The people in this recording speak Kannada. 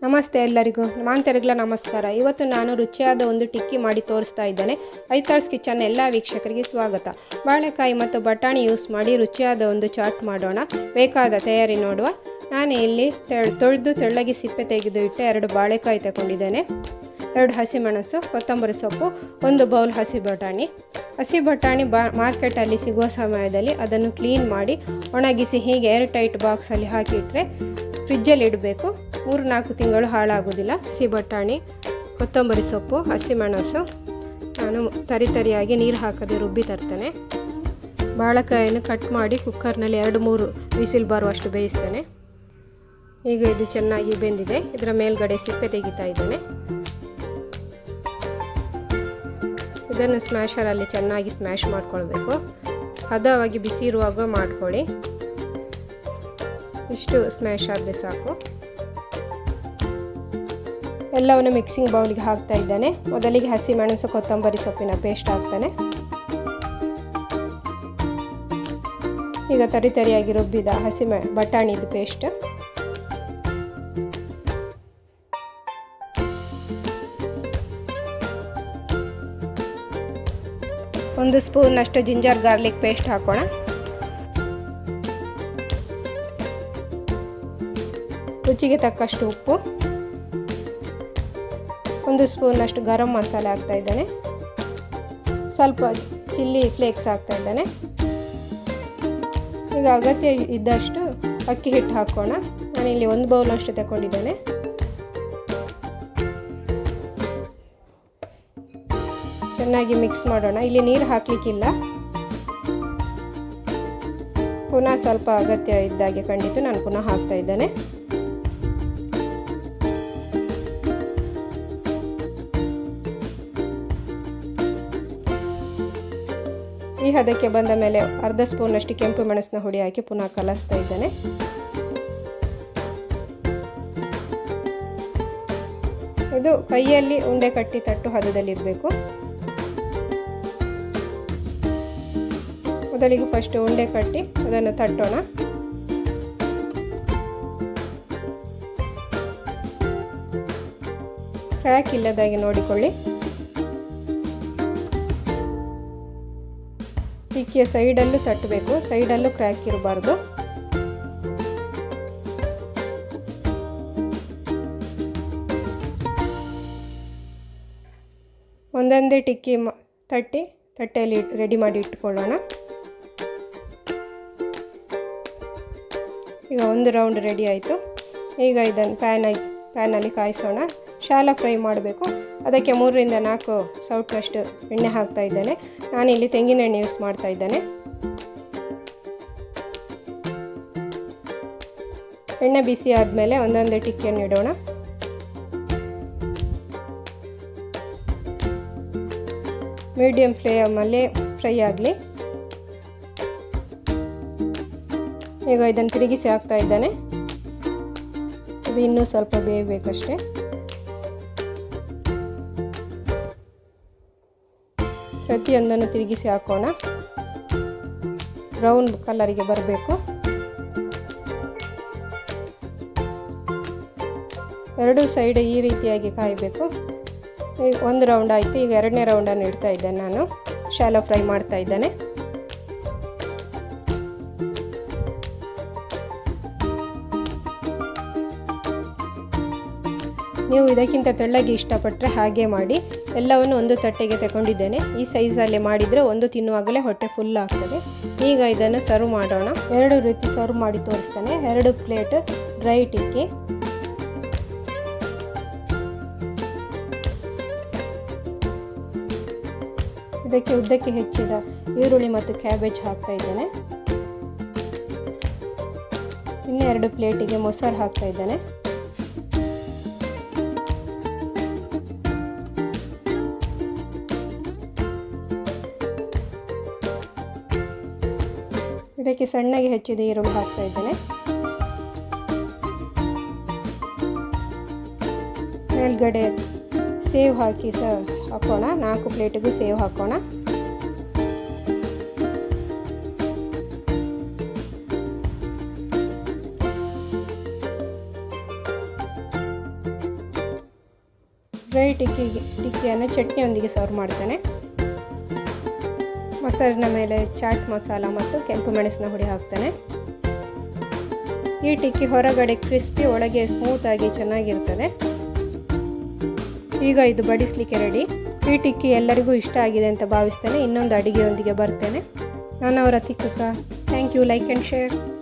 ನಮಸ್ತೆ ಎಲ್ಲರಿಗೂ ಮಾಂತರಿಗಳ ನಮಸ್ಕಾರ. ಇವತ್ತು ನಾನು ರುಚಿಯಾದ ಒಂದು ಟಿಕ್ಕಿ ಮಾಡಿ ತೋರಿಸ್ತಾ ಇದ್ದೇನೆ. ಐತಾಳ್ಸ್ ಕಿಚನ್ ಎಲ್ಲ ವೀಕ್ಷಕರಿಗೆ ಸ್ವಾಗತ. ಬಾಳೆಕಾಯಿ ಮತ್ತು ಬಟಾಣಿ ಯೂಸ್ ಮಾಡಿ ರುಚಿಯಾದ ಒಂದು ಚಾಟ್ ಮಾಡೋಣ. ಬೇಕಾದ ತಯಾರಿ ನೋಡುವ. ನಾನು ಇಲ್ಲಿ ತೊಳೆದು ತೆಳ್ಳಗೆ ಸಿಪ್ಪೆ ತೆಗೆದು ಇಟ್ಟು 2 ಬಾಳೆಕಾಯಿ ತಗೊಂಡಿದ್ದೇನೆ, 2 ಹಸಿಮೆಣಸು, ಕೊತ್ತಂಬರಿ ಸೊಪ್ಪು, 1 ಬೌಲ್ ಹಸಿ ಬಟಾಣಿ ಮಾರ್ಕೆಟಲ್ಲಿ ಸಿಗುವ ಸಮಯದಲ್ಲಿ ಅದನ್ನು ಕ್ಲೀನ್ ಮಾಡಿ ಒಣಗಿಸಿ ಹೀಗೆ ಏರ್ ಟೈಟ್ ಬಾಕ್ಸಲ್ಲಿ ಹಾಕಿಟ್ರೆ ಫ್ರಿಜ್ಜಲ್ಲಿ ಇಡಬೇಕು. 3-4 ತಿಂಗಳು ಹಾಳಾಗೋದಿಲ್ಲ. ಹಸಿ ಬಟಾಣಿ, ಕೊತ್ತಂಬರಿ ಸೊಪ್ಪು, ಹಸಿಮೆಣಸು ನಾನು ತರಿಯಾಗಿ ನೀರು ಹಾಕದೆ ರುಬ್ಬಿ ತರ್ತೇನೆ. ಬಾಳೆಕಾಯನ್ನು ಕಟ್ ಮಾಡಿ ಕುಕ್ಕರ್ನಲ್ಲಿ 2-3 ವಿಸಿಲ್ ಬರುವಷ್ಟು ಬೇಯಿಸ್ತೇನೆ. ಈಗ ಇದು ಚೆನ್ನಾಗಿ ಬೆಂದಿದೆ. ಇದರ ಮೇಲ್ಗಡೆ ಸಿಪ್ಪೆ ತೆಗಿತಾ ಇದ್ದೇನೆ. ಇದನ್ನು ಸ್ಮ್ಯಾಶರಲ್ಲಿ ಚೆನ್ನಾಗಿ ಸ್ಮ್ಯಾಶ್ ಮಾಡ್ಕೊಳ್ಬೇಕು. ಹದವಾಗಿ ಬಿಸಿ ಇರುವಾಗ ಮಾಡ್ಕೊಳ್ಳಿ. ಇಷ್ಟು ಸ್ಮ್ಯಾಶ್ ಆದರೆ ಸಾಕು. ಎಲ್ಲವನ್ನು ಮಿಕ್ಸಿಂಗ್ ಬೌಲ್ಗೆ ಹಾಕ್ತಾ ಇದ್ದೇನೆ. ಮೊದಲಿಗೆ ಹಸಿಮೆಣಸು, ಕೊತ್ತಂಬರಿ ಸೊಪ್ಪಿನ ಪೇಸ್ಟ್ ಹಾಕ್ತಾನೆ. ಈಗ ತರಿಯಾಗಿ ರುಬ್ಬಿದ ಬಟಾಣಿದು ಪೇಸ್ಟ್, ಒಂದು ಸ್ಪೂನಷ್ಟು ಜಿಂಜರ್ ಗಾರ್ಲಿಕ್ ಪೇಸ್ಟ್ ಹಾಕೋಣ. ರುಚಿಗೆ ತಕ್ಕಷ್ಟು ಉಪ್ಪು, 1 ಸ್ಪೂನಷ್ಟು ಗರಂ ಮಸಾಲೆ ಹಾಕ್ತಾ ಇದ್ದೇನೆ. ಸ್ವಲ್ಪ ಚಿಲ್ಲಿ ಫ್ಲೇಕ್ಸ್ ಹಾಕ್ತಾ ಇದ್ದೇನೆ. ಈಗ ಅಗತ್ಯ ಇದ್ದಷ್ಟು ಅಕ್ಕಿ ಹಿಟ್ಟು ಹಾಕೋಣ. ನಾನಿಲ್ಲಿ 1 ಬೌಲಷ್ಟು ತಗೊಂಡಿದ್ದೇನೆ. ಚೆನ್ನಾಗಿ ಮಿಕ್ಸ್ ಮಾಡೋಣ. ಇಲ್ಲಿ ನೀರು ಹಾಕಲಿಕ್ಕಿಲ್ಲ. ಪುನಃ ಸ್ವಲ್ಪ ಅಗತ್ಯ ಇದ್ದಾಗೆ ಕಂಡಿತು ನಾನು ಪುನಃ ಹಾಕ್ತಾ ಇದ್ದೇನೆ. ಈ ಹದಕ್ಕೆ ಬಂದ ಮೇಲೆ ಅರ್ಧ ಸ್ಪೂನಷ್ಟು ಕೆಂಪು ಮೆಣಸಿನ ಹುಡಿ ಹಾಕಿ ಪುನಃ ಕಲಸ್ತಾ ಇದ್ದೇನೆ. ಇದು ಕೈಯಲ್ಲಿ ಉಂಡೆ ಕಟ್ಟಿ ತಟ್ಟು ಹದದಲ್ಲಿರಬೇಕು. ಮೊದಲಿಗೆ ಫಸ್ಟ್ ಉಂಡೆ ಕಟ್ಟಿ ಅದನ್ನು ತಟ್ಟೋಣ. ಕ್ರ್ಯಾಕ್ ಇಲ್ಲದಾಗಿ ನೋಡಿಕೊಳ್ಳಿ. ಟಿಕ್ಕಿಯ ಸೈಡಲ್ಲೂ ತಟ್ಟಬೇಕು, ಸೈಡಲ್ಲೂ ಕ್ರ್ಯಾಕ್ ಇರಬಾರ್ದು. ಒಂದೊಂದೇ ಟಿಕ್ಕಿ ತಟ್ಟೆಯಲ್ಲಿ ರೆಡಿ ಮಾಡಿ ಇಟ್ಕೊಳ್ಳೋಣ. ಈಗ 1 ರೌಂಡ್ ರೆಡಿ ಆಯಿತು. ಈಗ ಇದನ್ನು ಪ್ಯಾನಲ್ಲಿ ಕಾಯಿಸೋಣ. ಶಾಲ ಫ್ರೈ ಮಾಡಬೇಕು. ಅದಕ್ಕೆ 3-4 ಸೌಟ್ನಷ್ಟು ಎಣ್ಣೆ ಹಾಕ್ತಾ ಇದ್ದೇನೆ. ನಾನಿಲ್ಲಿ ತೆಂಗಿನ ಎಣ್ಣೆ ಯೂಸ್ ಮಾಡ್ತಾ ಇದ್ದೇನೆ. ಎಣ್ಣೆ ಬಿಸಿ ಆದಮೇಲೆ ಒಂದೊಂದೇ ಟಿಕ್ಕಿಯನ್ನು ಇಡೋಣ. ಮೀಡಿಯಂ ಫ್ಲೇಮಲ್ಲಿ ಫ್ರೈ ಆಗಲಿ. ಈಗ ಇದನ್ನು ತಿರುಗಿಸಿ ಹಾಕ್ತಾ ಇದ್ದೇನೆ. ಇದು ಇನ್ನೂ ಸ್ವಲ್ಪ ಬೇಯಬೇಕಷ್ಟೇ. ಪ್ರತಿಯೊಂದನ್ನು ತಿರುಗಿಸಿ ಹಾಕೋಣ. ಬ್ರೌನ್ ಕಲರಿಗೆ ಬರಬೇಕು. 2 ಸೈಡ್ ಈ ರೀತಿಯಾಗಿ ಕಾಯಬೇಕು. ಈಗ 1 ರೌಂಡ್ ಆಯಿತು. ಈಗ 2ನೇ ರೌಂಡನ್ನು ಇಡ್ತಾ ಇದ್ದೇನೆ. ನಾನು ಶಾಲೋ ಫ್ರೈ ಮಾಡ್ತಾ ಇದ್ದೇನೆ. ನೀವು ಇದಕ್ಕಿಂತ ತೆಳ್ಳಗೆ ಇಷ್ಟಪಟ್ಟರೆ ಹಾಗೆ ಮಾಡಿ. ಎಲ್ಲವನ್ನು ಒಂದು ತಟ್ಟೆಗೆ ತಗೊಂಡಿದ್ದೇನೆ. ಈ ಸೈಜಲ್ಲಿ ಮಾಡಿದರೆ ಒಂದು ತಿನ್ನುವಾಗಲೇ ಹೊಟ್ಟೆ ಫುಲ್ ಆಗ್ತದೆ. ಈಗ ಇದನ್ನು ಸರ್ವ್ ಮಾಡೋಣ. 2 ರೀತಿ ಸರ್ವ್ ಮಾಡಿ ತೋರಿಸ್ತೇನೆ. 2 ಪ್ಲೇಟ್ ಡ್ರೈ ಟಿಕ್ಕಿ, ಇದಕ್ಕೆ ಉದ್ದಕ್ಕೆ ಹೆಚ್ಚಿದ ಈರುಳ್ಳಿ ಮತ್ತು ಕ್ಯಾಬೇಜ್ ಹಾಕ್ತಾ ಇದ್ದೇನೆ. ಇನ್ನು 2 ಪ್ಲೇಟಿಗೆ ಮೊಸರು ಹಾಕ್ತಾ ಇದ್ದೇನೆ. ಇದಕ್ಕೆ ಸಣ್ಣಗೆ ಹೆಚ್ಚಿದ ಈರುಳ್ಳಿ ಹಾಕ್ತಾ ಇದ್ದೇನೆ. ಮೇಲ್ಗಡೆ ಸೇವ್ ಹಾಕಿ ಹಾಕೋಣ. 4 ಪ್ಲೇಟಿಗೂ ಸೇವ್ ಹಾಕೋಣ. ಡ್ರೈ ಟಿಕ್ಕಿಯನ್ನು ಚಟ್ನಿಯೊಂದಿಗೆ ಸರ್ವ್ ಮಾಡ್ತೇನೆ. ಮೊಸರಿನ ಮೇಲೆ ಚಾಟ್ ಮಸಾಲ ಮತ್ತು ಕೆಂಪು ಮೆಣಸಿನ ಹುಡಿ ಹಾಕ್ತೇನೆ. ಈ ಟಿಕ್ಕಿ ಹೊರಗಡೆ ಕ್ರಿಸ್ಪಿ, ಒಳಗೆ ಸ್ಮೂತಾಗಿ ಚೆನ್ನಾಗಿರ್ತದೆ. ಈಗ ಇದು ಬಡಿಸಲಿಕ್ಕೆ ರೆಡಿ. ಈ ಟಿಕ್ಕಿ ಎಲ್ಲರಿಗೂ ಇಷ್ಟ ಆಗಿದೆ ಅಂತ ಭಾವಿಸ್ತೇನೆ. ಇನ್ನೊಂದು ಅಡುಗೆಯೊಂದಿಗೆ ಬರ್ತೇನೆ. ನಾನು ಅವರ ತಿಕ್ಕಕ್ಕ. Thank you. Like and share.